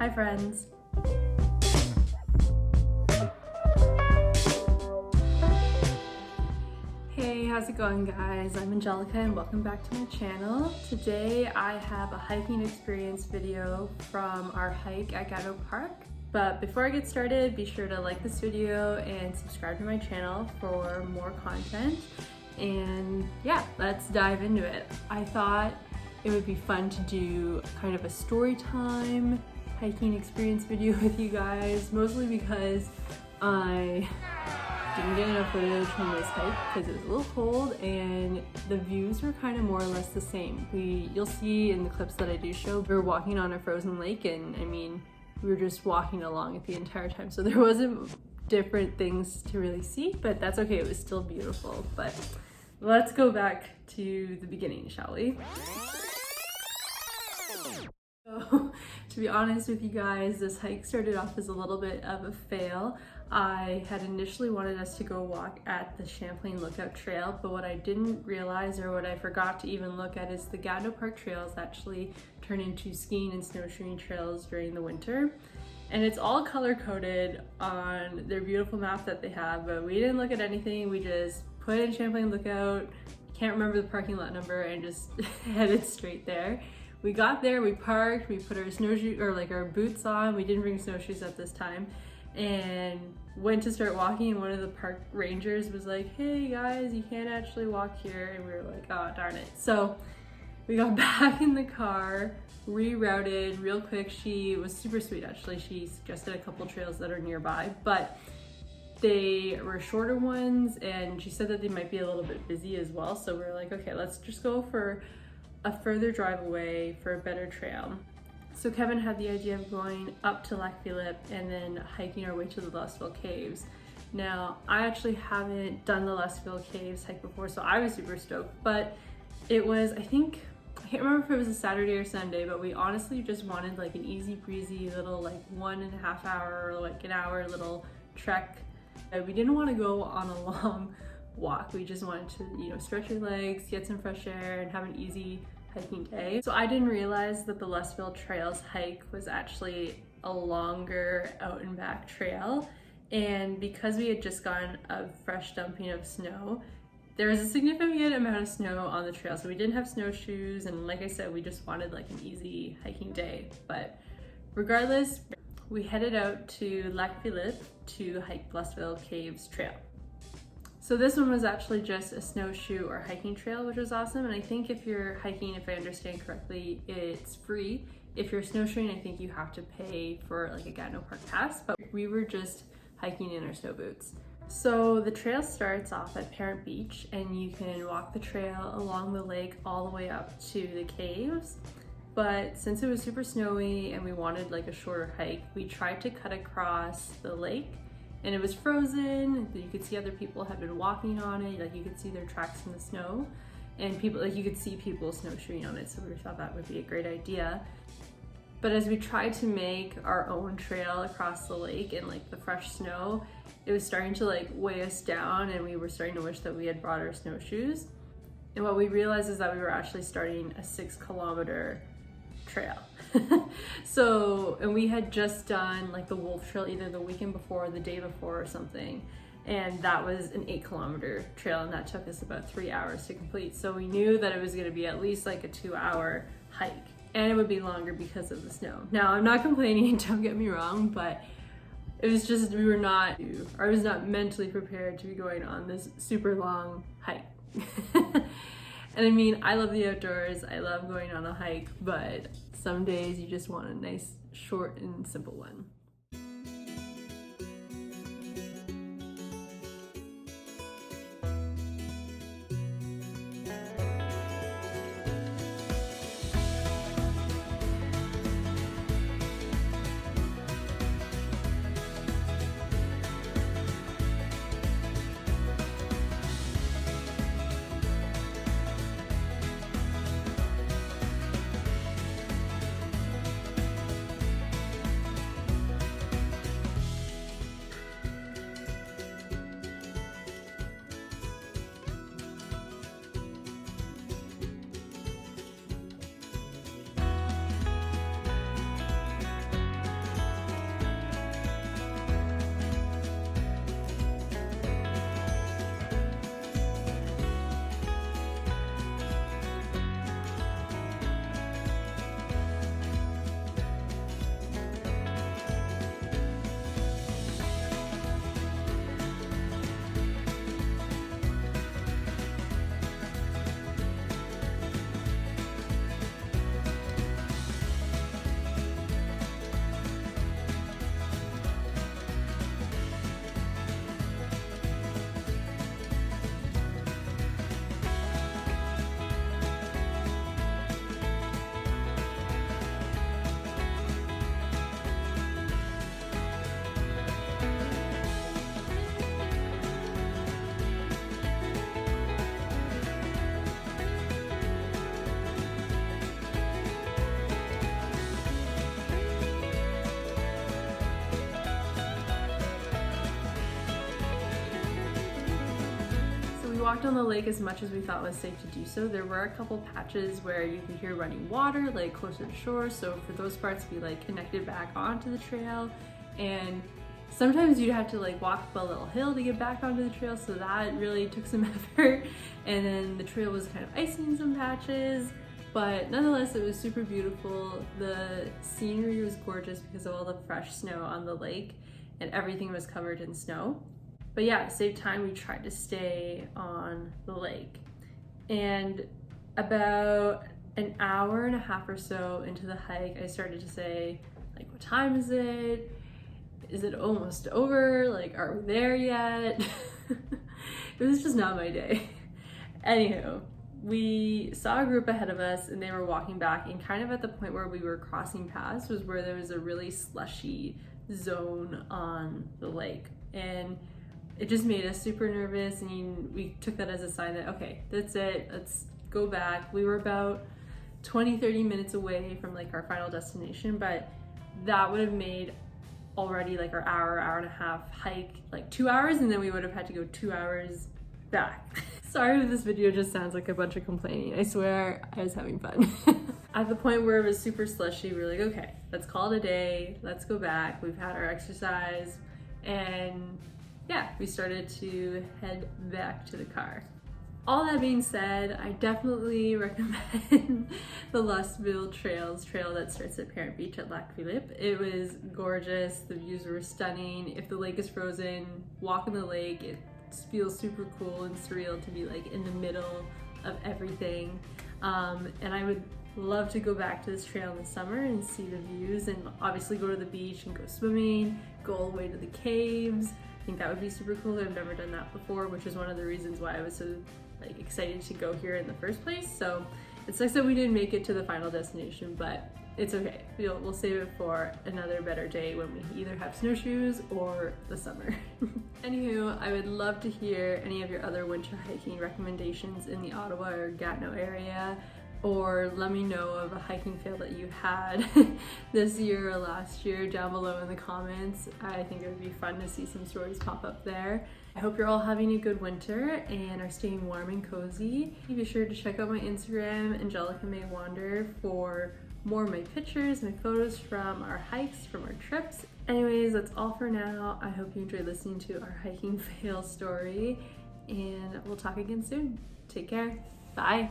Hi friends! Hey, how's it going guys? I'm Angelica and welcome back to my channel. Today I have a hiking experience video from our hike at Gatto Park. But before I get started, be sure to like this video and subscribe to my channel for more content. And yeah, let's dive into it. I thought it would be fun to do kind of a story time hiking experience video with you guys, mostly because I didn't get enough footage from this hike because it was a little cold and the views were kind of more or less the same. You'll see in the clips that I do show, we were walking on a frozen lake, and I mean, we were just walking along it the entire time. So there wasn't different things to really see, but that's okay. It was still beautiful. But let's go back to the beginning, shall we? So, to be honest with you guys, this hike started off as a little bit of a fail. I had initially wanted us to go walk at the Champlain Lookout Trail, but what I didn't realize, or what I forgot to even look at, is the Gatto Park trails actually turn into skiing and snowshoeing trails during the winter. And it's all color-coded on their beautiful map that they have, but we didn't look at anything. We just put in Champlain Lookout, can't remember the parking lot number, and just headed straight there. We got there, we parked, we put our snowshoe, or like our boots on. We didn't bring snowshoes at this time, and went to start walking, and one of the park rangers was like, hey guys, you can't actually walk here. And we were like, oh darn it. So we got back in the car, rerouted real quick. She was super sweet actually. She suggested a couple trails that are nearby, but they were shorter ones, and she said that they might be a little bit busy as well. So we were like, okay, let's just go for a further drive away for a better trail. So Kevin had the idea of going up to Lac Philippe and then hiking our way to the LUSK Caves. Now, I actually haven't done the LUSK Caves hike before, so I was super stoked, but it was, I can't remember if it was a Saturday or Sunday, but we honestly just wanted like an easy breezy little like 1.5 hour or like an hour little trek. We didn't want to go on a long walk. We just wanted to, you know, stretch your legs, get some fresh air, and have an easy hiking day. So I didn't realize that the Lustville Trails hike was actually a longer out and back trail. And because we had just gotten a fresh dumping of snow, there was a significant amount of snow on the trail. So we didn't have snowshoes, and like I said, we just wanted like an easy hiking day. But regardless, we headed out to Lac Philippe to hike Lustville Caves Trail. So this one was actually just a snowshoe or hiking trail, which was awesome. And I think if you're hiking, if I understand correctly, it's free. If you're snowshoeing, I think you have to pay for like a Gatto Park pass, but we were just hiking in our snow boots. So the trail starts off at Parent Beach, and you can walk the trail along the lake all the way up to the caves. But since it was super snowy and we wanted like a shorter hike, we tried to cut across the lake. And it was frozen. You could see other people had been walking on it. Like you could see their tracks in the snow, and people, like you could see people snowshoeing on it. So we thought that would be a great idea. But as we tried to make our own trail across the lake in like the fresh snow, it was starting to like weigh us down, and we were starting to wish that we had brought our snowshoes. And what we realized is that we were actually starting a 6-kilometer trail. So, and we had just done like the Wolf Trail either the weekend before or the day before or something, and that was an 8-kilometer trail, and that took us about 3 hours to complete. So we knew that it was going to be at least like a 2-hour hike, and it would be longer because of the snow. Now, I'm not complaining, don't get me wrong, but it was just, I was not mentally prepared to be going on this super long hike. And I mean, I love the outdoors, I love going on a hike, but some days you just want a nice, short and simple one. walked on the lake as much as we thought was safe to do so. There were a couple patches where you could hear running water, like closer to shore. So for those parts, we like connected back onto the trail, and sometimes you'd have to like walk up a little hill to get back onto the trail. So that really took some effort. And then the trail was kind of icy in some patches, but nonetheless, it was super beautiful. The scenery was gorgeous because of all the fresh snow on the lake, and everything was covered in snow. But yeah, to save time, we tried to stay on the lake. And about an hour and a half or so into the hike, I started to say, like, what time is it? Is it almost over? Like, are we there yet? It was just not my day. Anywho, we saw a group ahead of us and they were walking back, and kind of at the point where we were crossing paths was where there was a really slushy zone on the lake, and it just made us super nervous, and we took that as a sign that, okay, that's it, let's go back. We were about 20-30 minutes away from like our final destination, but that would have made already like our hour and a half hike like 2 hours, and then we would have had to go 2 hours back. Sorry if this video just sounds like a bunch of complaining. I swear I was having fun. At the point where it was super slushy, we were like, okay, let's call it a day. Let's go back. We've had our exercise. And yeah, we started to head back to the car. All that being said, I definitely recommend the Lusville trail that starts at Parent Beach at Lac Philippe. It was gorgeous. The views were stunning. If the lake is frozen, walk in the lake. It feels super cool and surreal to be like in the middle of everything. And I would love to go back to this trail in the summer and see the views, and obviously go to the beach and go swimming, go all the way to the caves. I think that would be super cool. I've never done that before, which is one of the reasons why I was so like excited to go here in the first place. So it sucks that we didn't make it to the final destination, but it's okay. We'll save it for another better day when we either have snowshoes or the summer. Anywho, I would love to hear any of your other winter hiking recommendations in the Ottawa or Gatineau area, or let me know of a hiking fail that you had this year or last year down below in the comments. I think it would be fun to see some stories pop up there. I hope you're all having a good winter and are staying warm and cozy. Be sure to check out my Instagram, angelica.may.wander, for more of my pictures, my photos from our hikes, from our trips. Anyways, that's all for now. I hope you enjoyed listening to our hiking fail story, and we'll talk again soon. Take care. Bye.